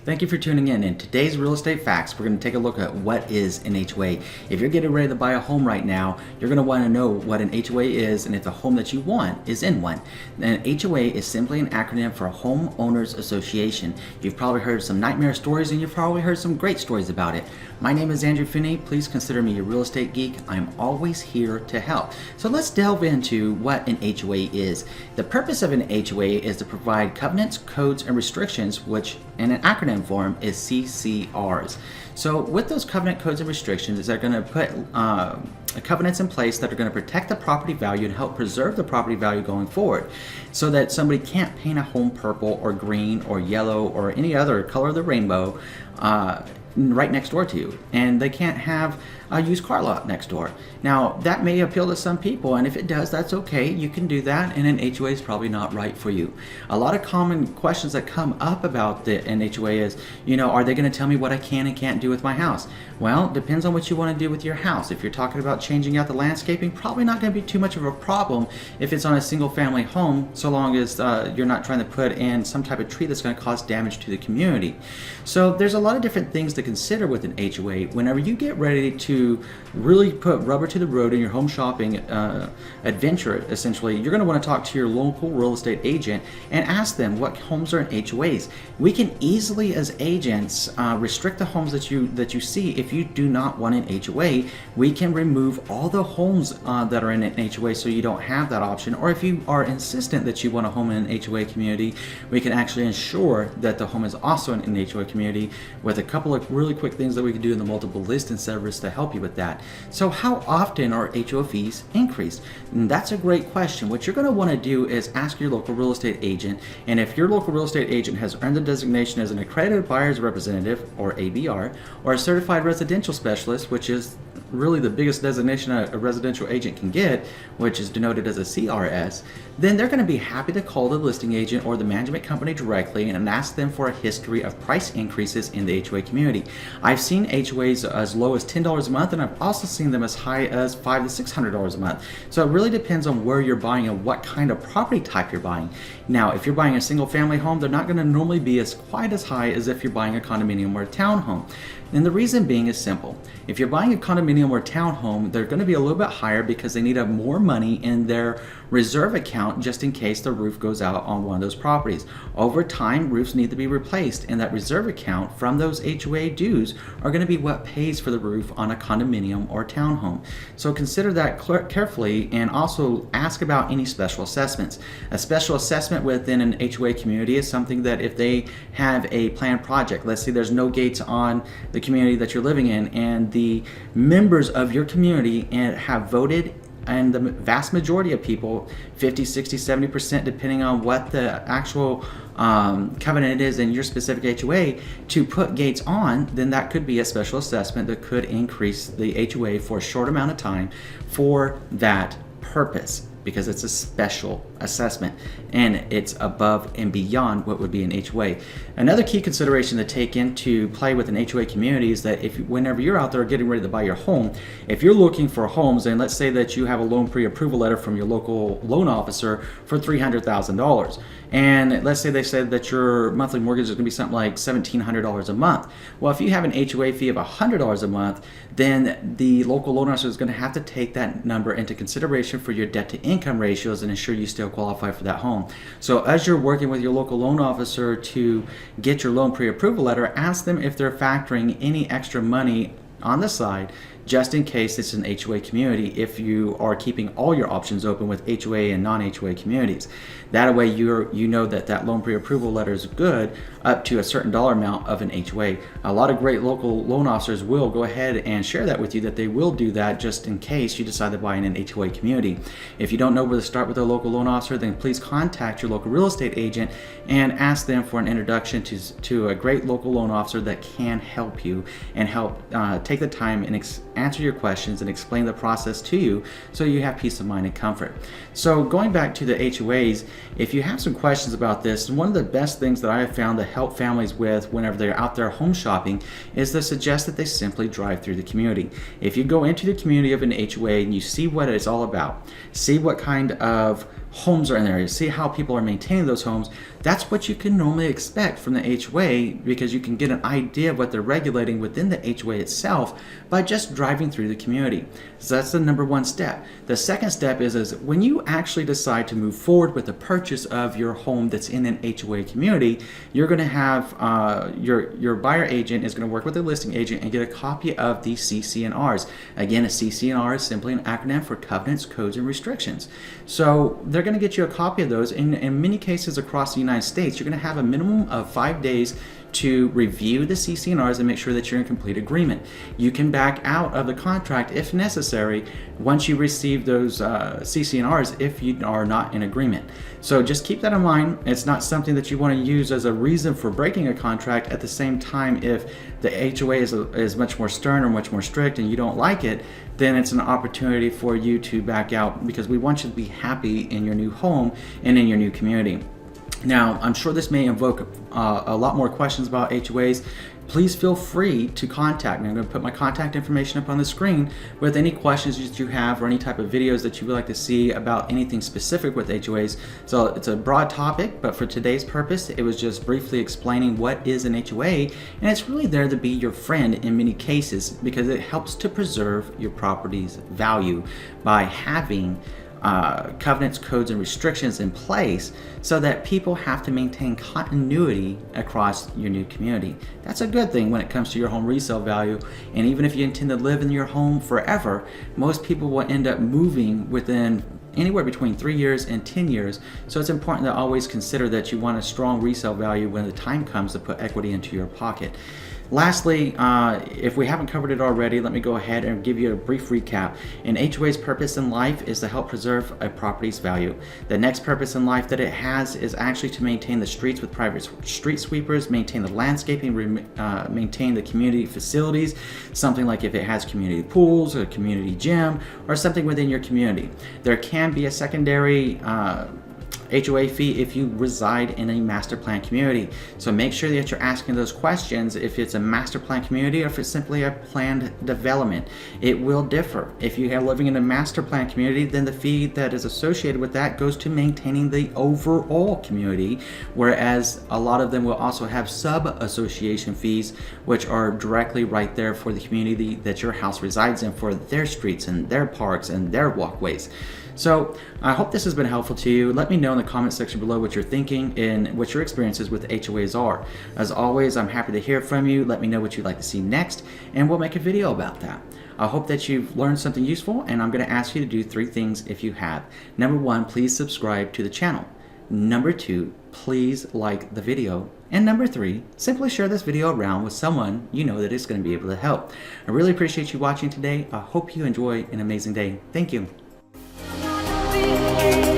Thank you for tuning in. In today's Real Estate Facts, we're going to take a look at what is an HOA. If you're getting ready to buy a home right now, you're going to want to know what an HOA is and if the home that you want is in one. An HOA is simply an acronym for Homeowners Association. You've probably heard some nightmare stories and you've probably heard some great stories about it. My name is Andrew Finney. Please consider me a real estate geek. I'm always here to help. So let's delve into what an HOA is. The purpose of an HOA is to provide covenants, codes, and restrictions, which in an acronym form is CCRS. So with those covenant, codes, and restrictions, they're going to put covenants in place that are going to protect the property value and help preserve the property value going forward, so that somebody can't paint a home purple or green or yellow or any other color of the rainbow right next door to you, and they can't have a used car lot next door. Now that may appeal to some people, and if it does, that's okay. You can do that, and an HOA is probably not right for you. A lot of common questions that come up about an HOA is, are they going to tell me what I can and can't do with my house? Well, it depends on what you want to do with your house. If you're talking about changing out the landscaping, probably not going to be too much of a problem if it's on a single family home, so long as you're not trying to put in some type of tree that's going to cause damage to the community. So there's a lot of different things to consider with an HOA. Whenever you get ready to really put rubber to the road in your home shopping adventure, essentially, you're going to want to talk to your local real estate agent and ask them what homes are in HOAs. We can easily, as agents, restrict the homes that you see. If you do not want an HOA, we can remove all the homes that are in an HOA, so you don't have that option. Or if you are insistent that you want a home in an HOA community, we can actually ensure that the home is also in an HOA community with a couple of really quick things that we can do in the multiple listing service to help you with that. So how often are HOA fees increased? And that's a great question. What you're going to want to do is ask your local real estate agent, and if your local real estate agent has earned the designation as an accredited buyer's representative, or ABR, or a certified residential specialist, which is really the biggest designation a residential agent can get, which is denoted as a CRS, then they're going to be happy to call the listing agent or the management company directly and ask them for a history of price increases in the HOA community. I've seen HOAs as low as $10 a month, and I've also seen them as high as $500 to $600 a month. So it really depends on where you're buying and what kind of property type you're buying. Now, if you're buying a single family home, they're not going to normally be quite as high as if you're buying a condominium or a townhome. And the reason being is simple. If you're buying a condominium or townhome, they're going to be a little bit higher because they need more money in their reserve account just in case the roof goes out on one of those properties. Over time, roofs need to be replaced, and that reserve account from those HOA dues are going to be what pays for the roof on a condominium or townhome. So consider that carefully, and also ask about any special assessments. A special assessment within an HOA community is something that if they have a planned project, let's say there's no gates on the community that you're living in, and the members of your community have voted, and the vast majority of people, 50, 60, 70%, depending on what the actual covenant is in your specific HOA, to put gates on, then that could be a special assessment that could increase the HOA for a short amount of time for that purpose, because it's a special assessment and it's above and beyond what would be an HOA. Another key consideration to take into play with an HOA community is that whenever you're out there getting ready to buy your home, if you're looking for homes, and let's say that you have a loan pre-approval letter from your local loan officer for $300,000, and let's say they said that your monthly mortgage is going to be something like $1,700 a month. Well, if you have an HOA fee of $100 a month, then the local loan officer is going to have to take that number into consideration for your debt to income ratios and ensure you still qualify for that home. So as you're working with your local loan officer to get your loan pre-approval letter, ask them if they're factoring any extra money on the side, just in case it's an HOA community, if you are keeping all your options open with HOA and non-HOA communities. That way you know that loan pre-approval letter is good up to a certain dollar amount of an HOA. A lot of great local loan officers will go ahead and share that with you, that they will do that just in case you decide to buy in an HOA community. If you don't know where to start with a local loan officer, then please contact your local real estate agent and ask them for an introduction to a great local loan officer that can help you and help take the time and answer your questions and explain the process to you, so you have peace of mind and comfort. So going back to the HOAs, if you have some questions about this, one of the best things that I have found to help families with whenever they're out there home shopping is to suggest that they simply drive through the community. If you go into the community of an HOA and you see what it's all about, see what kind of homes are in the area, see how people are maintaining those homes. That's what you can normally expect from the HOA, because you can get an idea of what they're regulating within the HOA itself by just driving through the community. So that's the number one step. The second step is when you actually decide to move forward with the purchase of your home that's in an HOA community, you're going to have your buyer agent is going to work with the listing agent and get a copy of the CCNRs. Again, a CCNR is simply an acronym for covenants, codes, and restrictions. So they're going to get you a copy of those. In many cases across the United States, you're going to have a minimum of 5 days to review the CCNRs and make sure that you're in complete agreement. You can back out of the contract if necessary once you receive those CCNRs if you are not in agreement. So just keep that in mind. It's not something that you want to use as a reason for breaking a contract. At the same time, if the HOA is much more stern or much more strict and you don't like it, then it's an opportunity for you to back out, because we want you to be happy in your new home and in your new community. Now, I'm sure this may invoke a lot more questions about HOAs. Please feel free to contact me. I'm going to put my contact information up on the screen with any questions that you have or any type of videos that you would like to see about anything specific with HOAs. So it's a broad topic, but for today's purpose, it was just briefly explaining what is an HOA, and it's really there to be your friend in many cases, because it helps to preserve your property's value by having covenants, codes, and restrictions in place so that people have to maintain continuity across your new community. That's a good thing when it comes to your home resale value. And even if you intend to live in your home forever, most people will end up moving within anywhere between 3 years and 10 years. So it's important to always consider that you want a strong resale value when the time comes to put equity into your pocket. Lastly, if we haven't covered it already, let me go ahead and give you a brief recap. An HOA's purpose in life is to help preserve a property's value. The next purpose in life that it has is actually to maintain the streets with private street sweepers, maintain the landscaping, maintain the community facilities, something like if it has community pools or a community gym or something within your community. There can be a secondary HOA fee if you reside in a master plan community. So make sure that you're asking those questions if it's a master plan community or if it's simply a planned development. It will differ. If you are living in a master plan community, then the fee that is associated with that goes to maintaining the overall community, whereas a lot of them will also have sub-association fees, which are directly right there for the community that your house resides in, for their streets and their parks and their walkways. So I hope this has been helpful to you. Let me know in the comment section below what you're thinking and what your experiences with HOAs are. As always, I'm happy to hear from you. Let me know what you'd like to see next, and we'll make a video about that. I hope that you've learned something useful, and I'm going to ask you to do 3 things if you have. Number 1, please subscribe to the channel. Number 2, please like the video. And number 3, simply share this video around with someone you know that is going to be able to help. I really appreciate you watching today. I hope you enjoy an amazing day. Thank you. Be